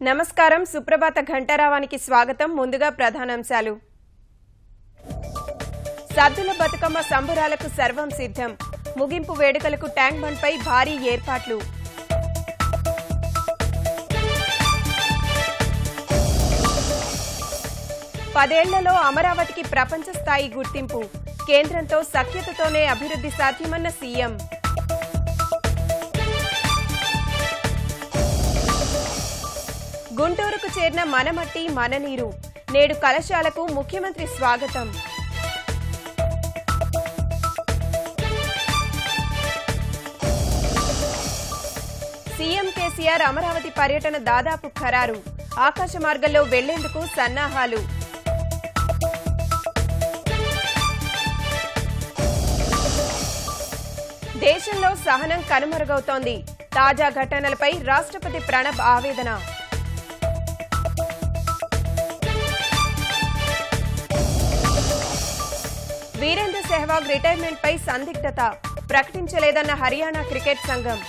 నమస్కారం సుప్రభాత ఘంటారావానికి స్వాగతం. ముందుగా ప్రధానాంశాలు. సద్దుల బతుకమ్మ సంబరాలకు సర్వం సిద్ధం. ముగింపు వేడుకలకు ట్యాంక్ బండ్ పై భారీ ఏర్పాట్లు. పదేళ్లలో అమరావతికి ప్రపంచ స్థాయి గుర్తింపు. కేంద్రంతో సఖ్యతతోనే అభివృద్ధి సాధ్యమన్న సీఎం. గుంటూరుకు చేరిన మనమట్టి మననీరు. నేడు కలశాలకు ముఖ్యమంత్రి స్వాగతం. సీఎం కేసీఆర్ అమరావతి పర్యటన దాదాపు ఖరారు. ఆకాశ మార్గంలో వెళ్లేందుకు సన్నాహాలు. దేశంలో సహనం కనుమరుగవుతోంది. తాజా ఘటనలపై రాష్ట్రపతి ప్రణబ్ ఆవేదన. వీరేంద్ర సెహ్వాగ్ రిటైర్మెంట్ పై సందిగ్ధత. ప్రకటించలేదన్న హర్యానా క్రికెట్ సంఘం.